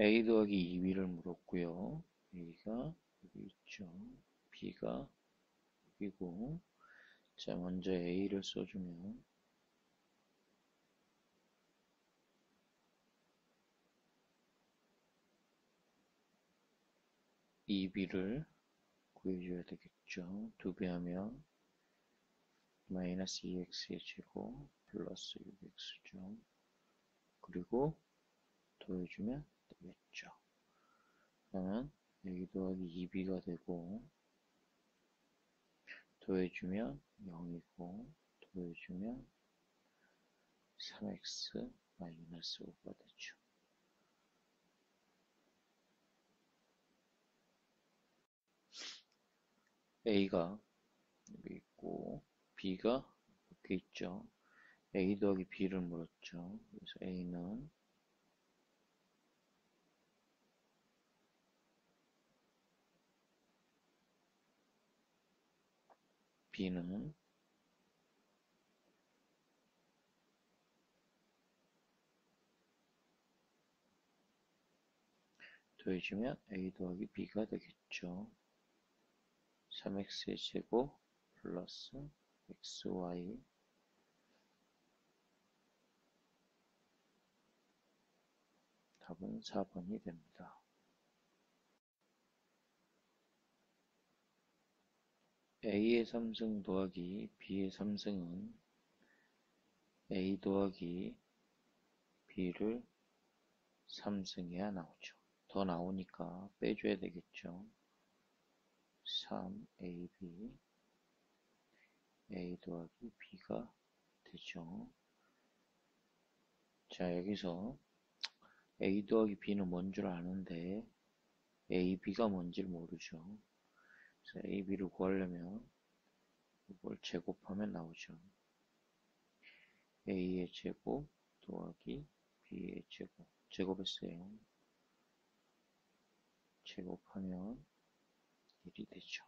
a 더하기 2b를 물었고요. a가 여기 있죠. b가 여기고. 자, 먼저 a를 써주면 2b를 구해줘야 되겠죠. 2배 하면 마이너스 2x의 제곱 플러스 6x죠. 그리고 더해주면 되겠죠. 그러면 a 더하기 2b가 되고, 더해주면 0이고, 더해주면 3x 마이너스 5가 되죠. a가 여기 있고 b가 이렇게 있죠. a 더하기 b를 물었죠. 그래서 a는 b는 더해주면 a 더하기 b가 되겠죠. 3x의 제곱 플러스 xy. 답은 4번이 됩니다. a의 3승 더하기 b의 3승은 a 더하기 b를 3승해야 나오죠. 더 나오니까 빼줘야 되겠죠. 3ab a 더하기 b가 되죠. 자, 여기서 a 더하기 b는 뭔 줄 아는데 ab가 뭔지를 모르죠. 그래서 ab를 구하려면 이걸 제곱하면 나오죠. a의 제곱 더하기 b의 제곱. 제곱했어요. 제곱하면 1이 되죠.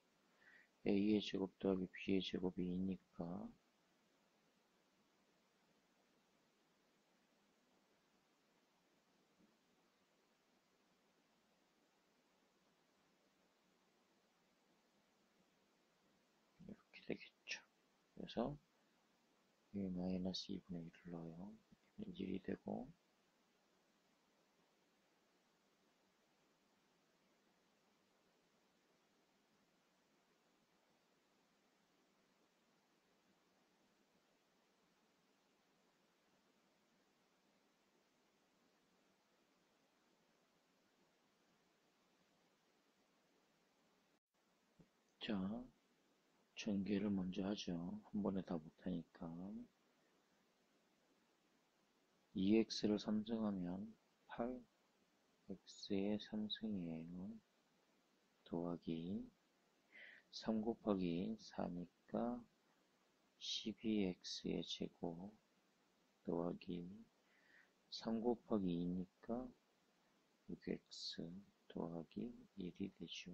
a의 제곱 더하기 b의 제곱이 2니까 이렇게 되겠죠. 그래서 여기 마이너스 2분의 1을 넣어요. 1이 되고, 자, 전개를 먼저 하죠. 한 번에 다 못하니까. 2x를 3승하면 8x의 3승이에요. 더하기 3 곱하기 4니까 12x의 제곱 더하기 3 곱하기 2니까 6x 더하기 1이 되죠.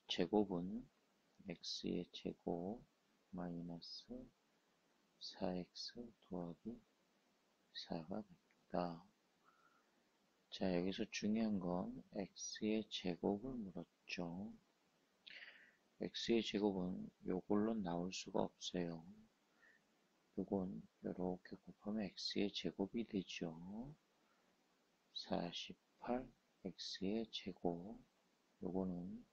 제곱은 x의 제곱 마이너스 4x 더하기 4가 됩니다. 자, 여기서 중요한 건 x의 제곱을 물었죠. x의 제곱은 요걸로 나올 수가 없어요. 요건 이렇게 곱하면 x의 제곱이 되죠. 48x의 제곱. 요거는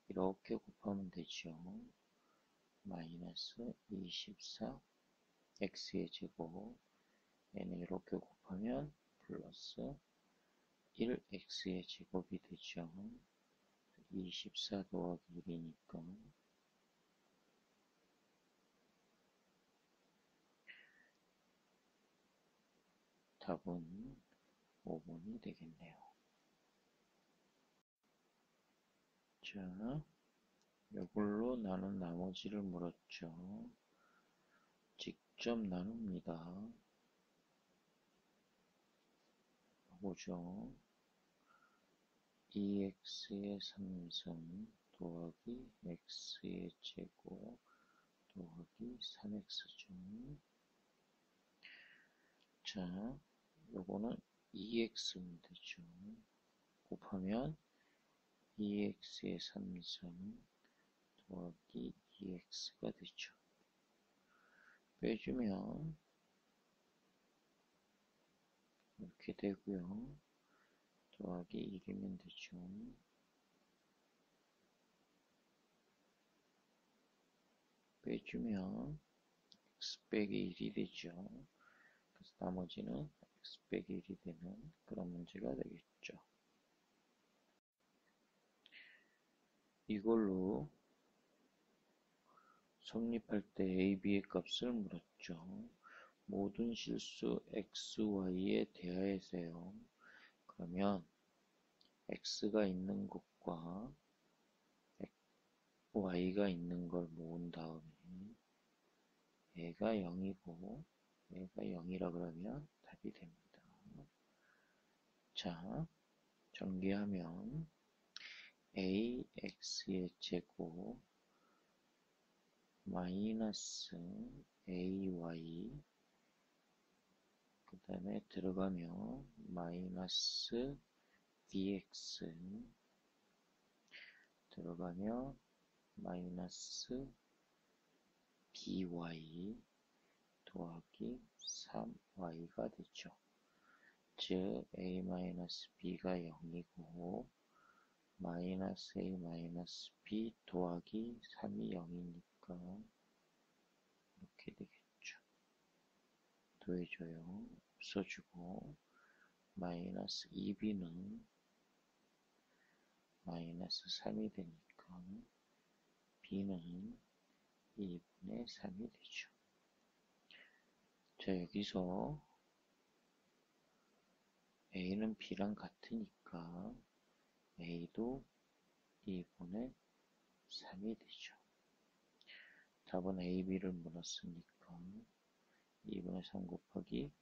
이렇게 곱하면 되죠. 마이너스 24 x의 제곱. 얘는 이렇게 곱하면 플러스 1x의 제곱이 되죠. 24 더하기 1이니까 답은 5번이 되겠네요. 자, 이걸로 나눈 나머지를 물었죠. 직접 나눕니다. 보죠. 2x의 3승 더하기 x의 제곱 더하기 3x죠. 자, 요거는 2x면 되죠. 곱하면 2x의 3승 더하기 2x가 되죠. 빼주면 이렇게 되고요. 더하기 1이면 되죠. 빼주면 x 빼기 1이 되죠. 그래서 나머지는 x 빼기 1이 되는 그런 문제가 되겠죠. 이걸로 성립할 때 a, b의 값을 물었죠. 모든 실수 x, y에 대하여서요. 그러면 x가 있는 것과 y가 있는 걸 모은 다음에 얘가 0이고 얘가 0이라 그러면 답이 됩니다. 자, 전개하면 ax의 제곱 마이너스 ay 그 다음에 들어가면 마이너스 bx 들어가면 마이너스 by 더하기 3y가 되죠. 즉 a-b가 0이고 마이너스 a-b 더하기 3이 0이니까 이렇게 되겠죠. 더해줘요. 없어지고 마이너스 2b는 마이너스 3이 되니까 b는 2분의 3이 되죠. 자, 여기서 a는 b랑 같으니까 a도 2분의 3이 되죠. 답은 a, b를 물었으니까 2분의 3 곱하기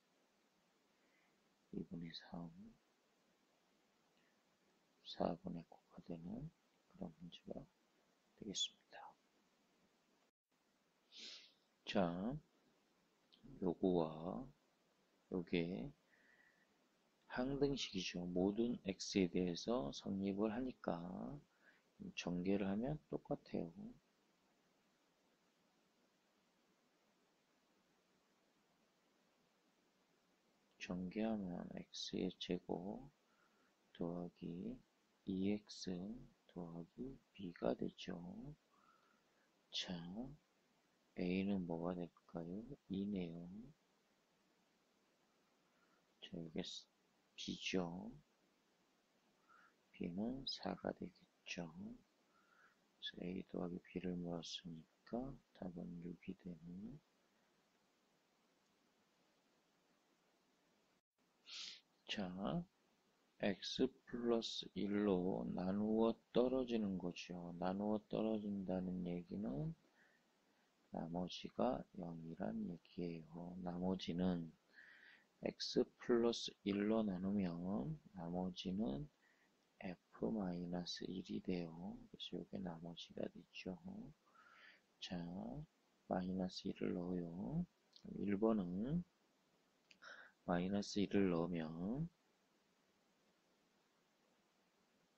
2분의 3 4분의 9가 되는 그런 문제가 되겠습니다. 자, 요거와 요게 항등식이죠. 모든 x에 대해서 성립을 하니까 전개를 하면 똑같아요. 전개하면 x의 제곱 더하기 2x 더하기 b가 되죠. 자, a는 뭐가 될까요? 2네요. 자, 여기 b죠. b는 4가 되겠죠. 그래서 a 더하기 b를 물었으니까 답은 6이 되는. 자, x 플러스 1로 나누어 떨어지는 거죠. 나누어 떨어진다는 얘기는 나머지가 0이란 얘기예요. 나머지는 x 플러스 1로 나누면 나머지는 f-1이 돼요. 그래서 이게 나머지가 되죠. 자, 마이너스 1을 넣어요. 1번은 마이너스 1을 넣으면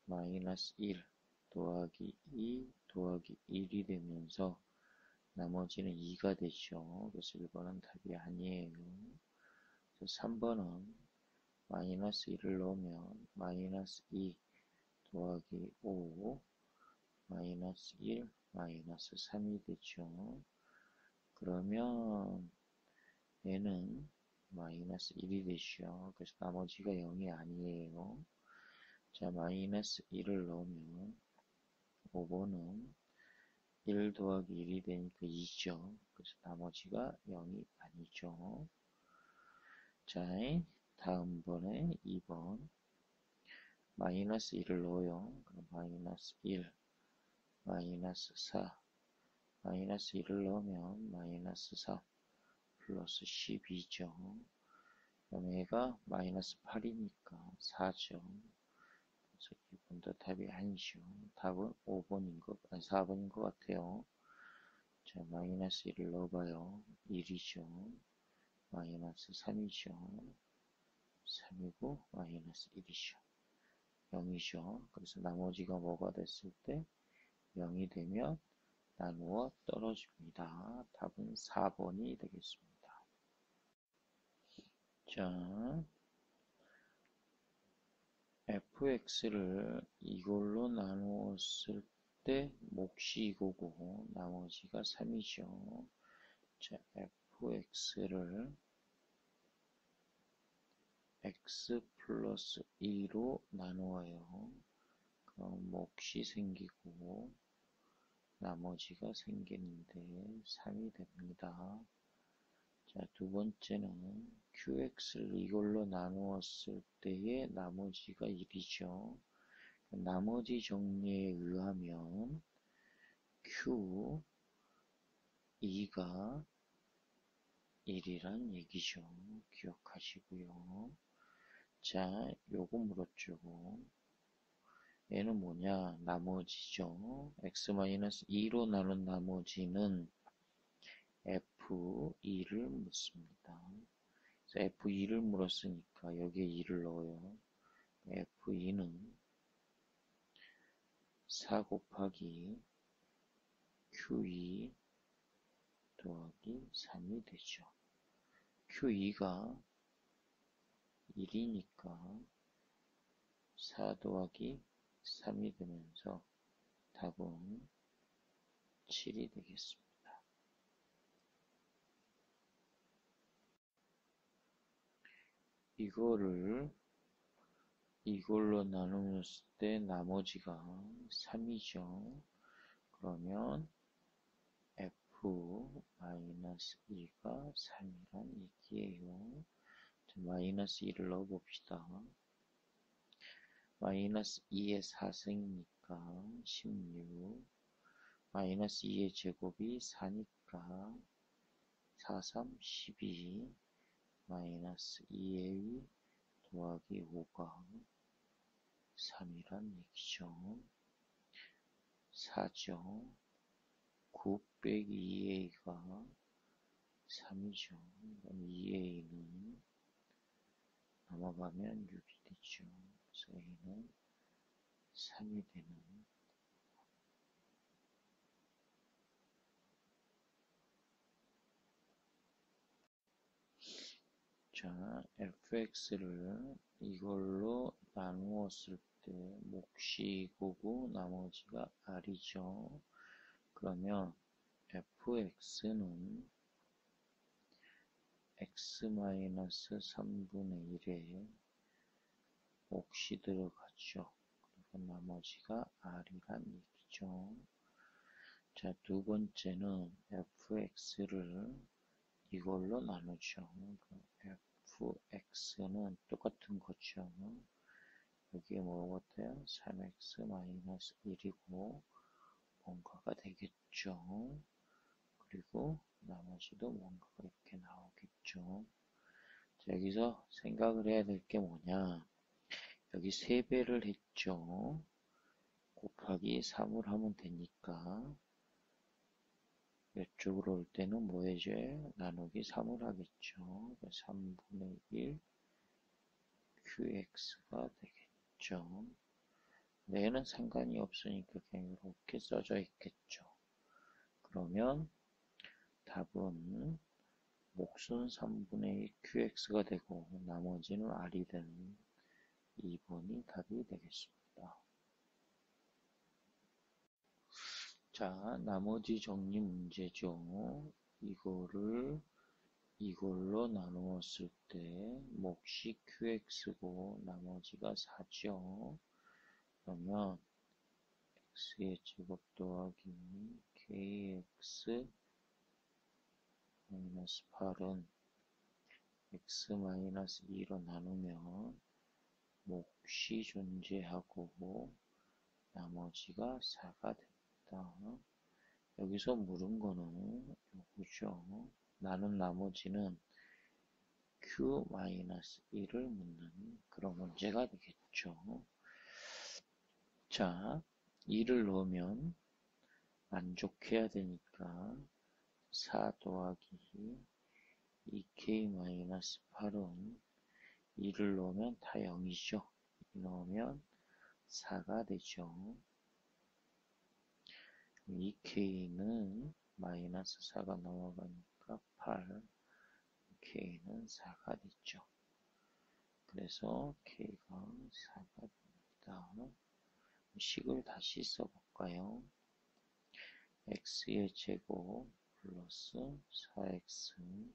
마이너스 1 더하기 2 더하기 1이 되면서 나머지는 2가 되죠. 그래서 1번은 답이 아니에요. 3번은 마이너스 1을 넣으면 마이너스 2 더하기 5 마이너스 1 마이너스 3이 되죠. 그러면 얘는 마이너스 1이 되죠. 그래서 나머지가 0이 아니에요. 자, 마이너스 1을 넣으면 5번은 1 더하기 1이 되니까 2죠. 그래서 나머지가 0이 아니죠. 자, 다음 번에 2번 마이너스 1을 넣어요. 그럼 마이너스 1 마이너스 4 마이너스 1을 넣으면 마이너스 4 플러스 12죠. 그럼 얘가 마이너스 8이니까 4죠. 그래서 2번도 답이 아니죠. 답은 4번인 것 같아요. 자, 마이너스 1을 넣어봐요. 1이죠. 마이너스 3이죠. 3이고 마이너스 1이죠. 0이죠. 그래서 나머지가 뭐가 됐을 때 0이 되면 나누어 떨어집니다. 답은 4번이 되겠습니다. 자, fx를 이걸로 나누었을 때 몫이 이거고 나머지가 3이죠. 자, fx를 x 플러스 2로 나누어요. 그럼 몫이 생기고 나머지가 생기는데 3이 됩니다. 자, 두 번째는 qx를 이걸로 나누었을 때의 나머지가 1이죠. 나머지 정리에 의하면 q2가 1이란 얘기죠. 기억하시고요. 자, 요거 물었죠. 얘는 뭐냐? 나머지죠. x-2로 나눈 나머지는 f2를 묻습니다. 그래서 f2를 물었으니까 여기에 2를 넣어요. f2는 4 곱하기 q2 더하기 3이 되죠. q2가 1이니까 4 더하기 3이 되면서 답은 7이 되겠습니다. 이거를 이걸로 나누었을 때 나머지가 3이죠. 그러면 f-2가 3이란 얘기예요. 마이너스 2를 넣어봅시다. 마이너스 2의 4승이니까 16, 마이너스 2의 제곱이 4니까 4, 3, 12, 마이너스 2의 2 더하기 5가 3이란 얘기죠. 4죠. 9 빼기 2a가 3이죠. 그럼 2a는 넘어가면 6이 되죠. 그래서 a는 3이 되는. 자, fx를 이걸로 나누었을 때 몫이 이거고 나머지가 r이죠. 그러면 fx는 x-3분의 1에 몫이 들어가죠. 그리고 나머지가 r이란 얘기죠. 자, 두 번째는 fx를 이걸로 나누죠. fx는 똑같은 거죠. 여기에 뭐 같아요? 3x-1이고 뭔가가 되겠죠. 그리고 나머지도 뭔가가 이렇게 나오겠죠. 자, 여기서 생각을 해야 될 게 뭐냐? 여기 3배를 했죠. 곱하기 3을 하면 되니까 이쪽으로 올 때는 뭐 해줘요? 나누기 3을 하겠죠. 3분의 1 qx가 되겠죠. 얘는 상관이 없으니까 그냥 이렇게 써져 있겠죠. 그러면 답은 몫은 3분의 1 qx가 되고 나머지는 r이 되는 2번이 답이 되겠습니다. 자, 나머지 정리 문제죠. 이걸로 나누었을 때 몫이 qx고 나머지가 4죠. 그러면 x의 제곱 더하기 kx 마이너스 8은 x-2로 나누면 몫이 존재하고 나머지가 4가 됩니다. 여기서 물은 거는 요거죠. 나눈 나머지는 q-1을 묻는 그런 문제가 되겠죠. 자, 2를 넣으면 만족해야 되니까 4 더하기 2k-8은 2를 넣으면 다 0이죠. 넣으면 4가 되죠. 이 k는 마이너스 4가 넘어가니까 8, k는 4가 됐죠. 그래서 k가 4가 됩니다. 식을 다시 써볼까요? x의 제곱 플러스 4x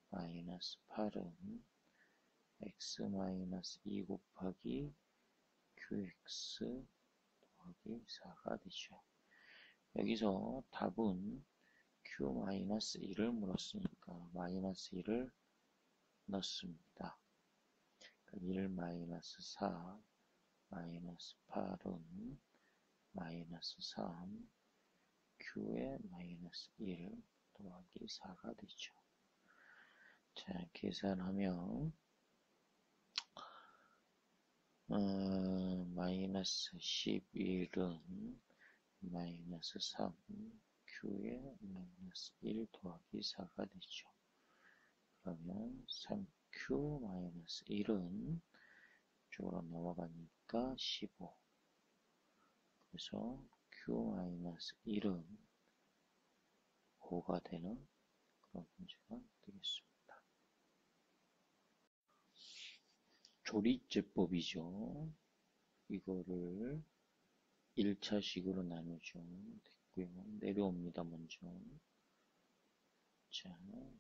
마이너스 8은 x 마이너스 2 곱하기 qx 더하기 4가 되죠. 여기서 답은 q-1을 물었으니까 마이너스 1을 넣습니다. 1 마이너스 4 마이너스 8은 마이너스 3 q에 마이너스 1 더하기 4가 되죠. 자, 계산하면 마이너스 11은 마이너스 3 q에 마이너스 1 더하기 4가 되죠. 그러면 3q 마이너스 1은 이쪽으로 넘어가니까 15. 그래서 q 마이너스 1은 5가 되는 그런 문제가 되겠습니다. 조리제법이죠. 이거를 1차식으로 나누죠. 됐고요. 내려옵니다. 먼저. 자,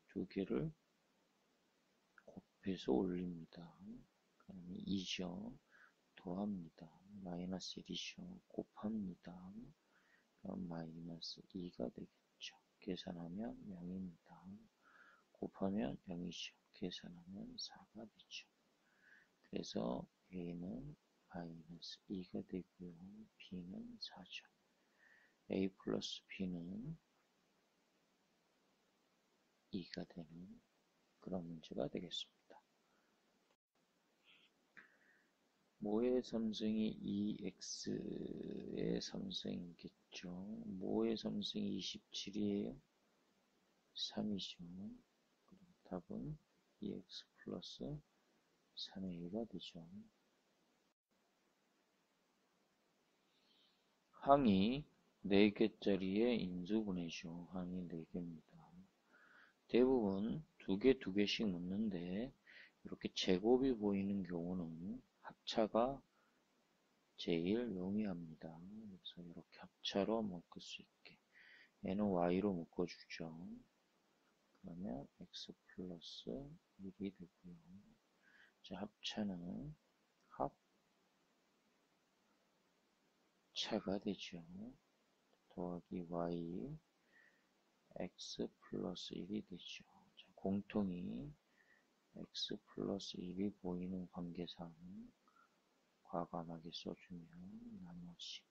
두 개를 곱해서 올립니다. 그러면 2죠. 더합니다. 마이너스 1이죠. 곱합니다. 그럼 마이너스 2가 되겠죠. 계산하면 0입니다. 곱하면 0이죠. 계산하면 4가 되죠. 그래서 A는 마이너스 2가 되고요. B는 4죠. A 플러스 B는 2가 되는 그런 문제가 되겠습니다. 모의 삼성이 2x의 삼성이겠죠. 모의 삼성이 27이에요. 3이죠. 그럼 답은 2x 플러스 3의 1가 되죠. 항이 4개짜리의 인수분해죠. 항이 4개입니다. 대부분 2개, 2개씩 묻는데 이렇게 제곱이 보이는 경우는 합차가 제일 용이합니다. 그래서 이렇게 합차로 묶을 수 있게 얘는 y로 묶어주죠. 그러면 x 플러스 1이 되고요. 자, 합차는 합차가 되죠. 더하기 y x 플러스 1이 되죠. 자, 공통이 x 플러스 1이 보이는 관계상 과감하게 써주면 나머지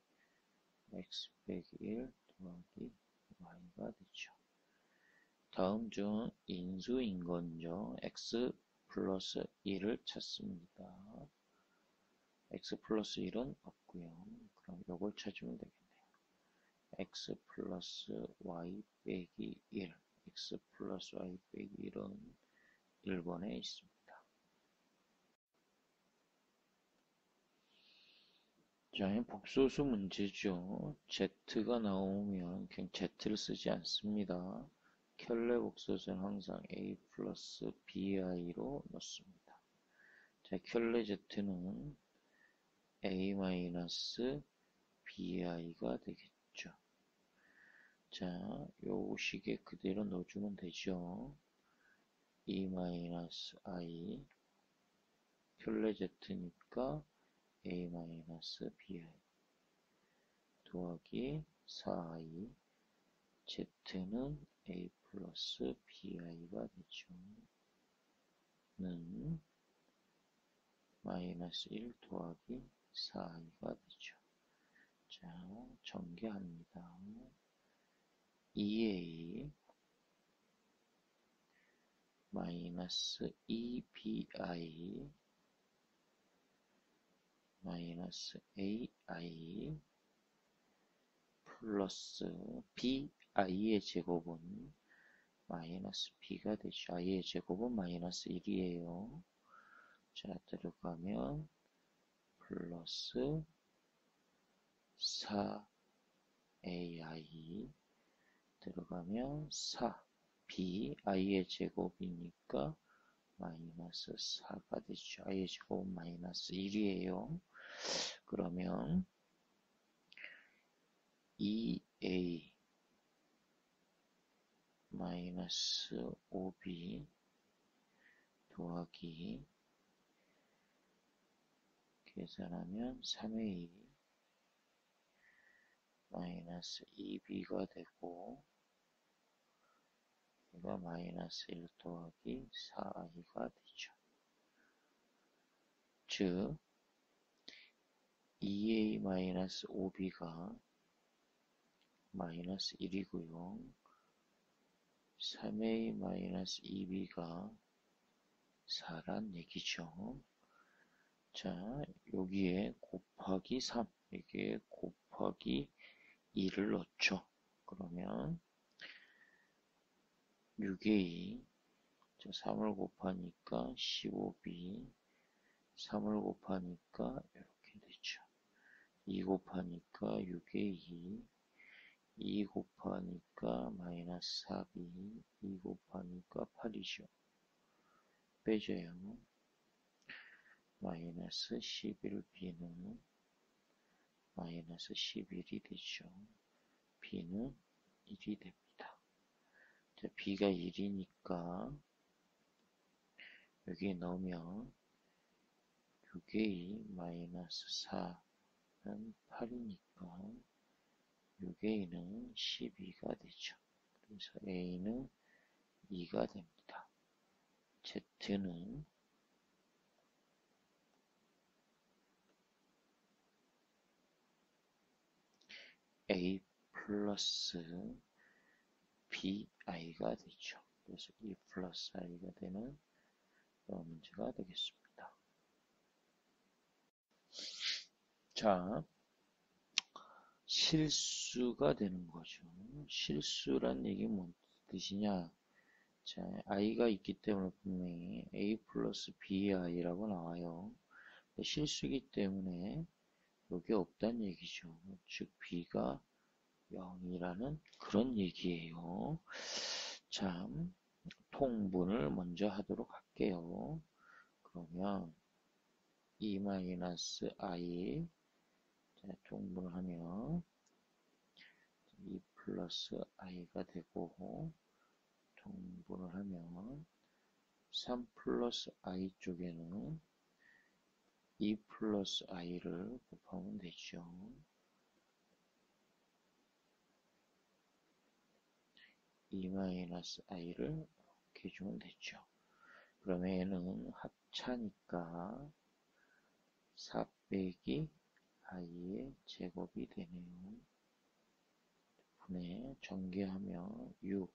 x 빼기 1 더하기 y가 되죠. 다음 중 인수인 건죠. x 플러스 1을 찾습니다. x 플러스 1은 없고요. 그럼 이걸 찾으면 되겠네요. x 플러스 y 빼기 1 x 플러스 y 빼기 1은 1번에 있습니다. 자, 복소수 문제죠. z가 나오면 그냥 z를 쓰지 않습니다. 켤레 복소수는 항상 a 플러스 bi로 넣습니다. 자, 켤레 z는 a 마이너스 bi가 되겠죠. 자, 요 식에 그대로 넣어주면 되죠. e 마이너스 i 켤레 z니까 a 마이너스 bi 더하기 4i z는 a 플러스 bi가 되죠. 는 마이너스 1 더하기 4i가 되죠. 자, 전개합니다. 2a 마이너스 2bi 마이너스 ai 플러스 bi의 제곱은 마이너스 b가 되죠. i의 제곱은 마이너스 1이에요. 자, 들어가면 플러스 4ai 들어가면 4 b i의 제곱이니까 마이너스 4가 되죠. i의 제곱은 마이너스 1이에요. 그러면 2a 마이너스 5b 더하기 계산하면 3a 마이너스 2b가 되고 이거 마이너스 1 더하기 4i가 되죠. 즉 2a 마이너스 5b가 마이너스 1이고요. 3a 마이너스 2b가 4란 얘기죠. 자, 여기에 곱하기 3, 여기에 곱하기 2를 넣죠. 그러면 6a, 자, 3을 곱하니까 15b, 3을 곱하니까 이렇게 되죠. 2 곱하니까 6a, 2 곱하니까 마이너스 4b, 2 곱하니까 8이죠. 빼줘요. 마이너스 11b는 마이너스 11이 되죠. b는 1이 됩니다. 자, b가 1이니까 여기에 넣으면 6a 마이너스 4는 8이니까 6a는 12가 되죠. 그래서 a는 2가 됩니다. z는 a 플러스 bi가 되죠. 그래서 2 플러스 i가 되는 그런 문제가 되겠습니다. 자, 실수가 되는 거죠. 실수란 얘기 뭔 뜻이냐? 자, i가 있기 때문에 분명히 a 플러스 bi라고 나와요. 실수이기 때문에 여기 없다는 얘기죠. 즉 b가 0이라는 그런 얘기예요. 참, 통분을 먼저 하도록 할게요. 그러면 2-i 자, 통분을 하면 2 플러스 i가 되고 통분을 하면 3 플러스 i 쪽에는 2 플러스 i를 곱하면 되죠. 2-i를 이렇게 주면 되죠. 그러면 얘는 합차니까 4 빼기 i의 제곱이 되네요. 분해 전개하면 6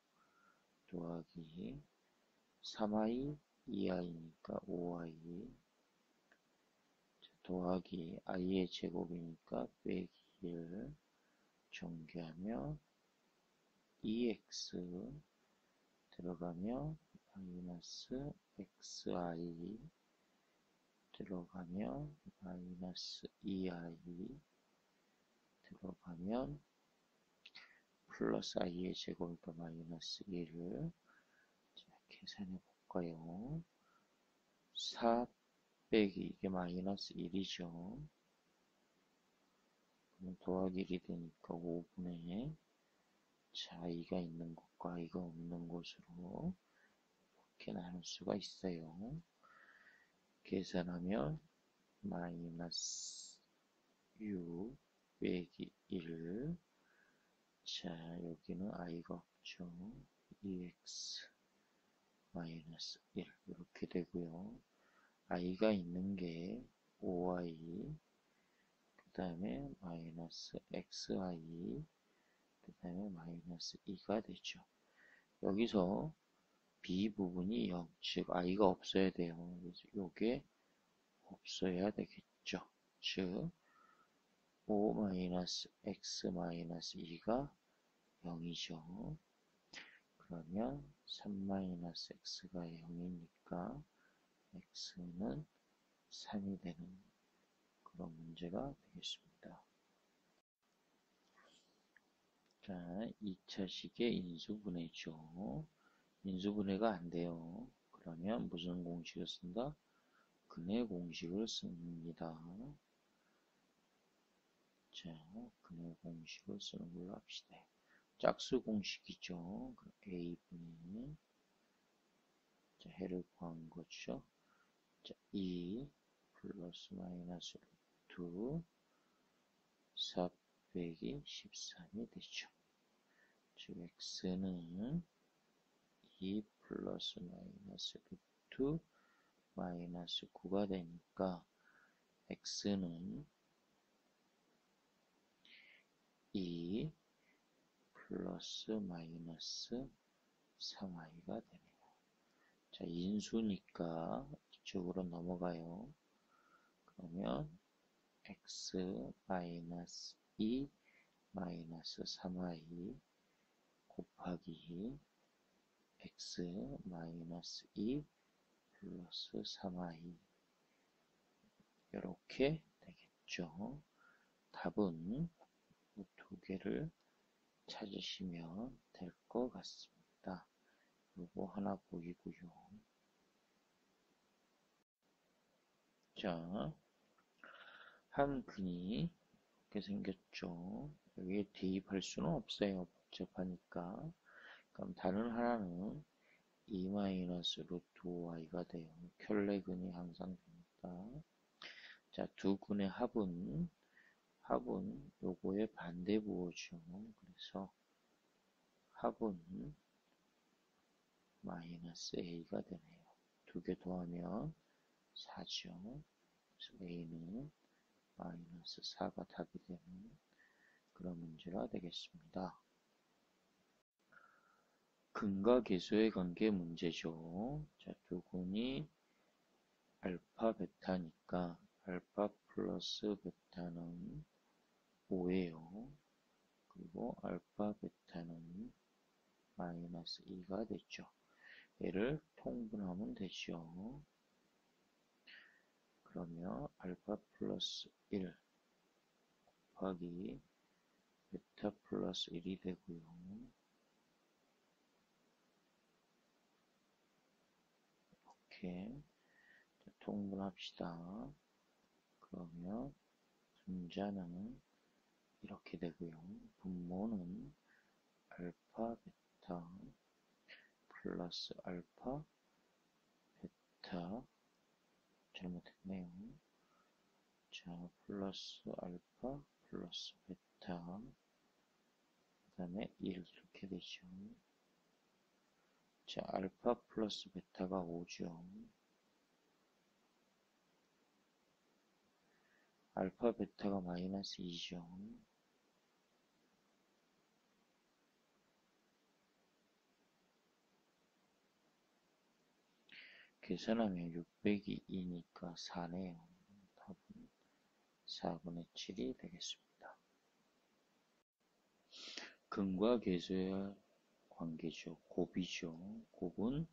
더하기 3i, 2i니까 5i 더하기 i의 제곱이니까 빼기 1 전개하면 2x 들어가면 마이너스 xi 들어가면 마이너스 2i 들어가면 플러스 i의 제곱이니까 마이너스 1을 계산해 볼까요? 4 빼기 이게 마이너스 1이죠. 그럼 더하기 1이 되니까 5분의 자, i가 있는 것과 i가 없는 것으로 이렇게 나눌 수가 있어요. 계산하면 마이너스 6 빼기 1 자, 여기는 i가 없죠. 2x 마이너스 1 이렇게 되고요. i가 있는 게 5i 그 다음에 마이너스 xi 그 다음에 마이너스 2가 되죠. 여기서 b 부분이 0, 즉 i가 없어야 돼요. 그래서 이게 없어야 되겠죠. 즉 5-x-2가 0이죠. 그러면 3-x가 0이니까 x는 3이 되는 그런 문제가 되겠습니다. 자, 2차식의 인수분해죠. 인수분해가 안 돼요. 그러면 무슨 공식을 쓴다? 근해 공식을 씁니다. 자, 근해 공식을 쓰는 걸로 합시다. 짝수 공식이죠. A분의, 자, 해를 구한 거죠. 자, 2 플러스 마이너스 루트 4 빼기 13이 되죠. 즉, x는 2 플러스 마이너스 루트 마이너스 9가 되니까 x는 2 플러스 마이너스 3i가 되네요. 자, 인수니까 이쪽으로 넘어가요. 그러면 x 마이너스 2 마이너스 3i 곱하기 x 마이너스 2 플러스 3i 이렇게 되겠죠. 답은 이 두 개를 찾으시면 될 것 같습니다. 요거 하나 보이고요. 자, 한 근이 이렇게 생겼죠. 여기에 대입할 수는 없어요. 복잡하니까. 그럼 다른 하나는 2-루트 5i가 돼요. 켤레근이 항상 됩니다. 자, 두 근의 합은 요거의 반대부호죠. 그래서 합은 마이너스 a가 되네요. 두 개 더하면 4죠. 그래서 a는 마이너스 4가 답이 되는 그런 문제가 되겠습니다. 근과 계수의 관계 문제죠. 자, 두 근이 알파, 베타니까 알파 플러스 베타는 5예요. 그리고 알파, 베타는 마이너스 2가 됐죠. 얘를 통분하면 되죠. 그러면 알파 플러스 1 곱하기 베타 플러스 1이 되고요. 이렇게 통분합시다. 그러면 분자는 이렇게 되고요. 분모는 알파 베타 플러스 알파 베타 잘못했네요. 자, 플러스 알파 플러스 베타 그 다음에 1 이렇게 되죠. 자, 알파 플러스 베타가 5죠. 알파 베타가 마이너스 2죠. 계산하면 600이 2니까 4네요. 답은 4분의 7이 되겠습니다. 근과 계수의 관계죠. 곱이죠. 곱은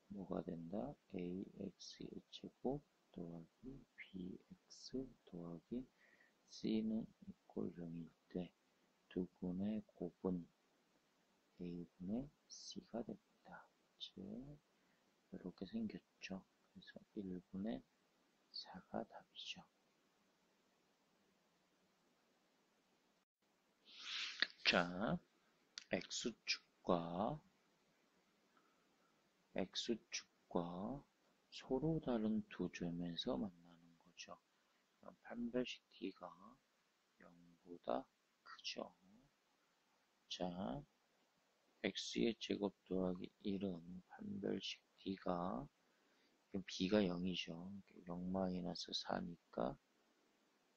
뭐가 된다? ax의 제곱 더하기 bx 더하기 c는 이꼴 0일 때 두 근의 곱은 a분의 c가 됩니다. 즉 이렇게 생겼죠. 그래서 1분의 4가 답이죠. 자, x축과 서로 다른 두 점에서 만나는 거죠. 판별식 t가 0보다 크죠. 자, x의 제곱 더하기 1은 판별식 t가 b가 0이죠. 0-4니까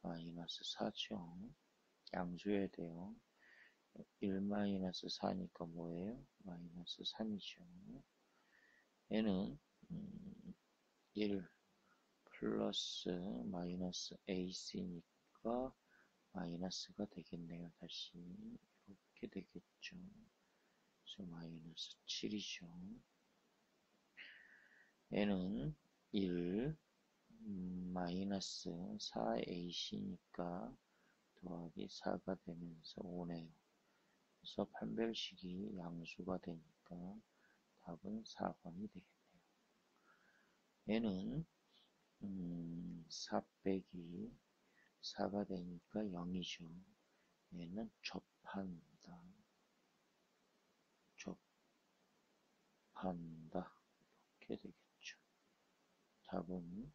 마이너스 4죠. 양수해야 돼요. 1-4니까 뭐예요? 마이너스 3이죠. 얘는 1 플러스 마이너스 ac니까 마이너스가 되겠네요. 다시 이렇게 되겠죠. 그래서 마이너스 7이죠. 얘는 1 마이너스 4ac니까 더하기 4가 되면서 5네요. 그래서 판별식이 양수가 되니까 답은 4번이 되겠네요. 얘는 4 빼기 4가 되니까 0이죠. 얘는 접한다. 접한다. 이렇게 되겠죠. 답은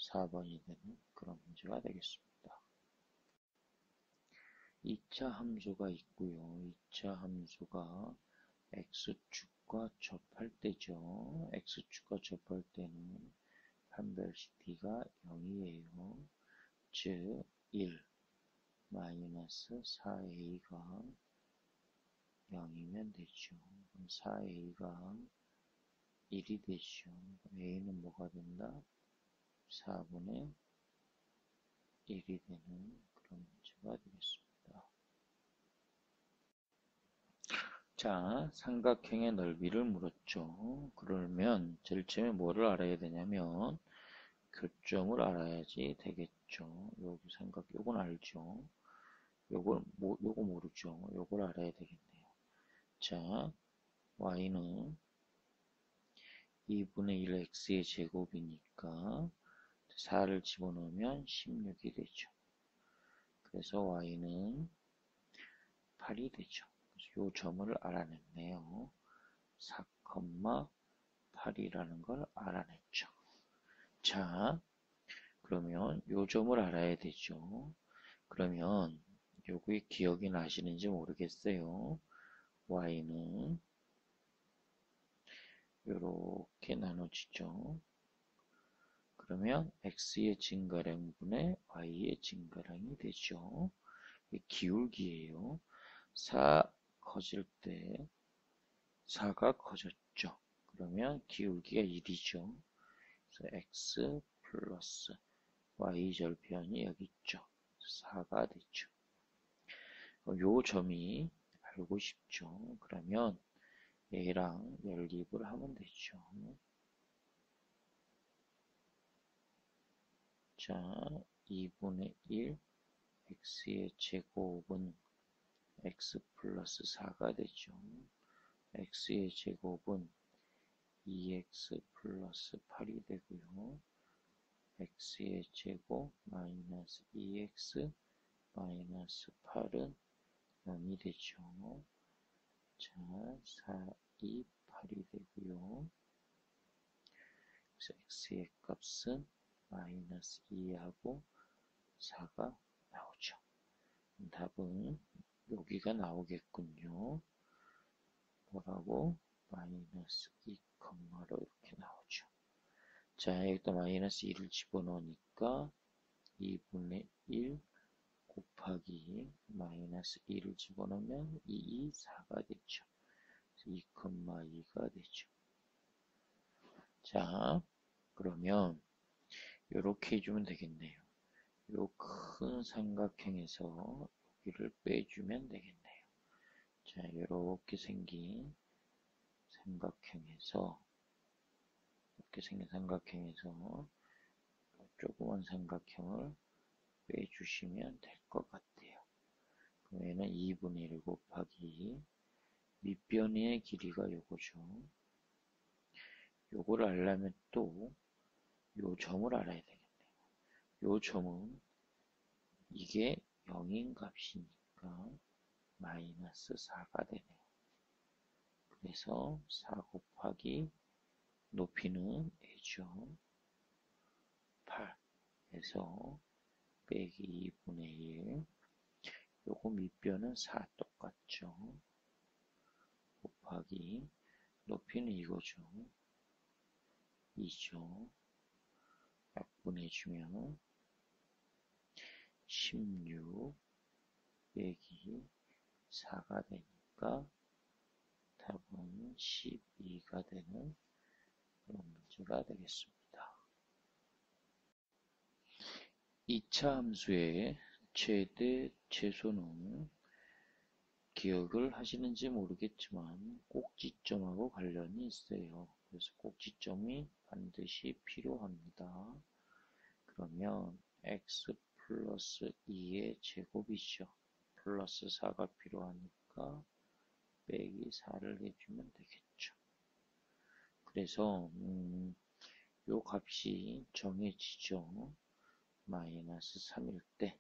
4번이 되는 그런 문제가 되겠습니다. 2차 함수가 있고요. 2차 함수가 x축과 접할 때죠. x축과 접할 때는 판별식 d가 0이에요. 즉 1 마이너스 4a가 0이면 되죠. 그럼 4a가 1이 되죠. a는 뭐가 된다? 4분의 1이 되는 그런 문제가 되겠습니다. 자, 삼각형의 넓이를 물었죠. 그러면 제일 처음에 뭐를 알아야 되냐면 교점을 알아야지 되겠죠. 여기 요건 알죠. 요거 모르죠. 요걸 알아야 되겠네요. 자, y는 2분의 1 x의 제곱이니까 4를 집어넣으면 16이 되죠. 그래서 y는 8이 되죠. 그래서 요 점을 알아냈네요. 4,8이라는 걸 알아냈죠. 자, 그러면 요 점을 알아야 되죠. 그러면 요게 기억이 나시는지 모르겠어요. y는 요렇게 나눠지죠. 그러면 x의 증가량분의 y의 증가량이 되죠. 이게 기울기예요. 4 커질 때 4가 커졌죠. 그러면 기울기가 1이죠. 그래서 x 플러스 y 절편이 여기 있죠. 4가 되죠. 요 점이 알고 싶죠. 그러면 얘랑 연립을 하면 되죠. 자, 2분의 1 x의 제곱은 x 플러스 4가 되죠. x의 제곱은 2x 플러스 8이 되고요. x의 제곱 마이너스 2x 마이너스 8은 0이 되죠. 자, 4, 2, 8이 되고요. 그래서 x의 값은 마이너스 2하고 4가 나오죠. 답은 여기가 나오겠군요. 뭐라고? 마이너스 2,로 이렇게 나오죠. 자, 여기다 마이너스 2를 집어넣으니까 2분의 1 곱하기 마이너스 2를 집어넣으면 2, 4가 되죠. 2,2가 되죠. 자, 그러면 이렇게 해주면 되겠네요. 요 큰 삼각형에서 여기를 빼주면 되겠네요. 자, 이렇게 생긴 삼각형에서 조그만 삼각형을 빼주시면 될 것 같아요. 그럼 얘는 2분의 1 곱하기 밑변의 길이가 요거죠. 요거를 알려면 또 요 점을 알아야 되겠네요. 요 점은 이게 0인 값이니까 마이너스 4가 되네요. 그래서 4 곱하기 높이는 a죠. 8에서 빼기 2분의 1. 요거 밑변은 4 똑같죠. 곱하기 높이는 이거죠. 2죠. 약분해주면 16 빼기 4가 되니까 답은 12가 되는 그런 문제가 되겠습니다. 2차 함수의 최대 최소는 기억을 하시는지 모르겠지만 꼭지점하고 관련이 있어요. 그래서 꼭지점이 반드시 필요합니다. 그러면 x 플러스 2의 제곱이죠. 플러스 4가 필요하니까 빼기 4를 해주면 되겠죠. 그래서 요 값이 정해지죠. 마이너스 3일 때,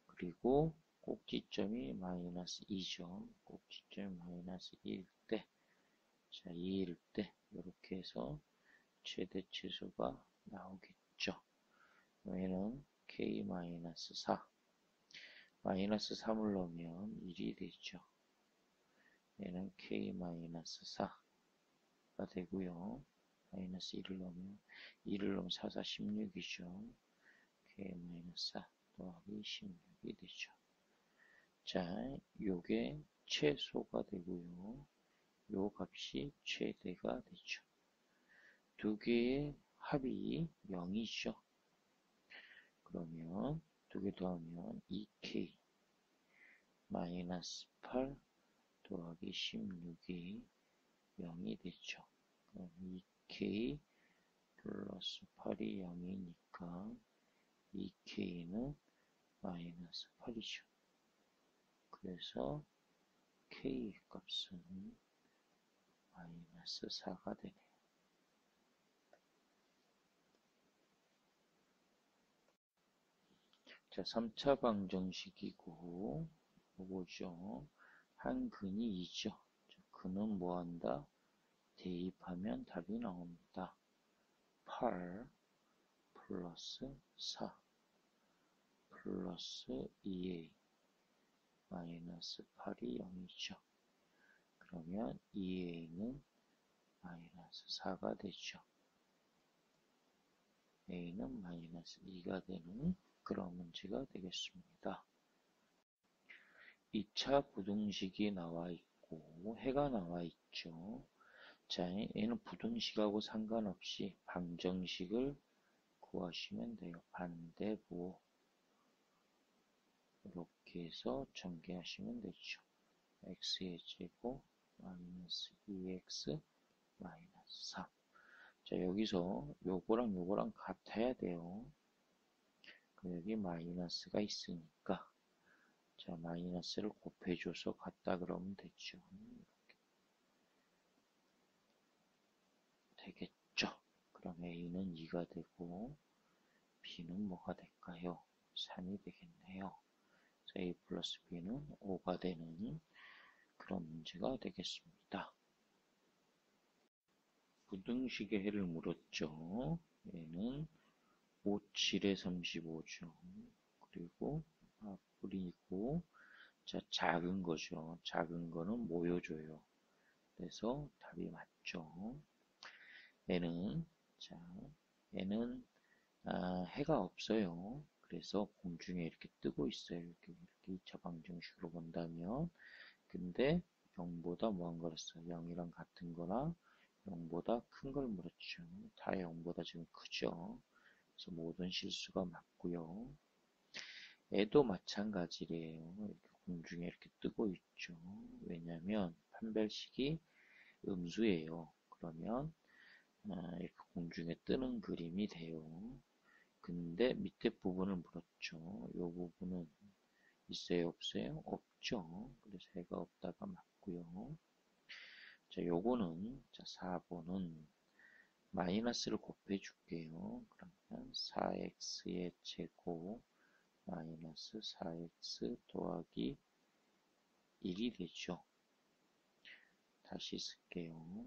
그리고 꼭지점이 마이너스 2죠. 꼭지점이 마이너스 2일 때, 자, 2일 때 이렇게 해서 최대 치수가 나오겠죠. 얘는 k-4, 마이너스 3을 넣으면 1이 되죠. 얘는 k-4가 되고요. 마이너스 1을 넣으면 1을 넣으면 4, 4, 16이죠. k-4 더하기 16이 되죠. 자, 요게 최소가 되고요. 요 값이 최대가 되죠. 두 개의 합이 0이죠. 그러면 두 개 더하면 2k 마이너스 8 더하기 16이 0이 되죠. 그럼 2k 플러스 8이 0이니까 2k는 마이너스 8이죠. 그래서 k 값은 마이너스 4가 되네요. 자, 3차 방정식이고 요거죠. 한 근이 2죠. 근은 뭐한다? 대입하면 답이 나옵니다. 8 플러스 4 플러스 2a 마이너스 8이 0이죠. 그러면 2a는 마이너스 4가 되죠. a는 마이너스 2가 되는 그런 문제가 되겠습니다. 2차 부등식이 나와 있고 해가 나와 있죠. 자, 얘는 부등식하고 상관없이 방정식을 구하시면 돼요. 반대부호 이렇게 해서 전개하시면 되죠. x의 제곱 마이너스 2x 마이너스 3. 자, 여기서 요거랑 요거랑 같아야 돼요. 여기 마이너스가 있으니까 자, 마이너스를 곱해줘서 같다 그러면 되죠. 되겠죠. 그럼 a는 2가 되고 b는 뭐가 될까요? 3이 되겠네요. a 플러스 b는 5가 되는 그런 문제가 되겠습니다. 부등식의 해를 물었죠. 얘는 5, 7에 35죠. 그리고 앞불이고 자, 작은 거죠. 작은 거는 모여줘요. 그래서 답이 맞죠. 얘는 자, 얘는 해가 없어요. 그래서 공중에 이렇게 뜨고 있어요. 이렇게 2차 방정식으로 본다면. 근데 0보다 뭐한 거랬어요? 0이랑 같은 거나 0보다 큰 걸 물었죠. 다 0보다 지금 크죠. 그래서 모든 실수가 맞고요. 애도 마찬가지래요. 이렇게 공중에 이렇게 뜨고 있죠. 왜냐면 판별식이 음수예요. 그러면 이렇게 공중에 뜨는 그림이 돼요. 근데 밑에 부분을 물었죠. 이 부분은 있어요, 없어요? 없죠. 그래서 해가 없다가 맞고요. 자, 요거는 자, 4번은 마이너스를 곱해 줄게요. 그러면 4x의 제곱 마이너스 4x 더하기 1이 되죠. 다시 쓸게요.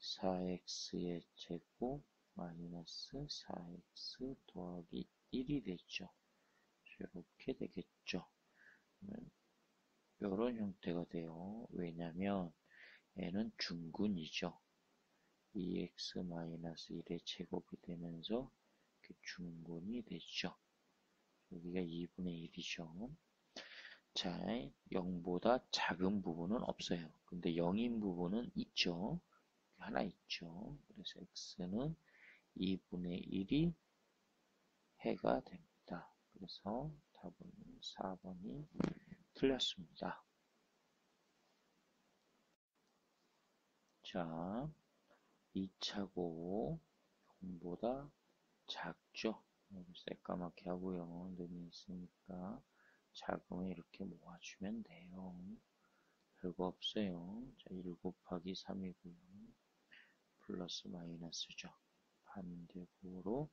4x의 제곱 마이너스 4x 더하기 1이 되죠. 이렇게 되겠죠. 이런 형태가 돼요. 왜냐면 얘는 중근이죠. 2x-1의 제곱이 되면서 중근이 되죠. 여기가 2분의 1이죠. 자, 0보다 작은 부분은 없어요. 근데 0인 부분은 있죠. 하나 있죠. 그래서 x는 2분의 1이 해가 됩니다. 그래서 답은 4번이 틀렸습니다. 자, 2차고 0보다 작죠. 새까맣게 하고요. 눈이 있으니까 작으면 이렇게 모아주면 돼요. 별거 없어요. 자, 1 곱하기 3이고요. 플러스 마이너스죠. 반대고로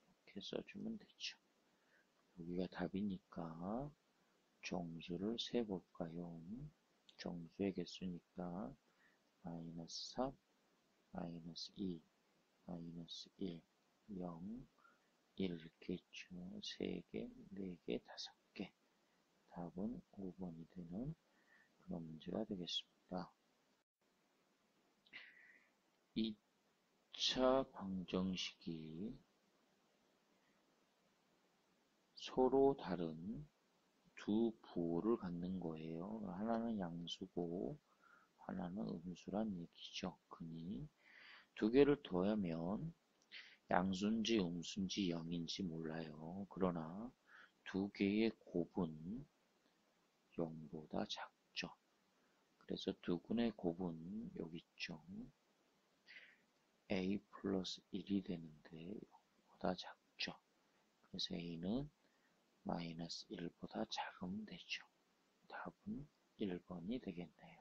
이렇게 써주면 되죠. 여기가 답이니까 정수를 세볼까요? 정수의 개수니까 마이너스 3, 마이너스 2, 마이너스 1, 0, 1 이렇게 있죠. 3개, 4개, 5개. 답은 5번이 되는 그런 문제가 되겠습니다. 2차 방정식이 서로 다른 두 부호를 갖는 거예요. 하나는 양수고 하나는 음수란 얘기죠. 그니 두 개를 더하면 양수인지 음수인지 0인지 몰라요. 그러나 두 개의 곱은 0보다 작죠. 그래서 두 근의 곱은 여기 있죠. a 플러스 1이 되는데 0보다 작죠. 그래서 a는 마이너스 1보다 작으면 되죠. 답은 1번이 되겠네요.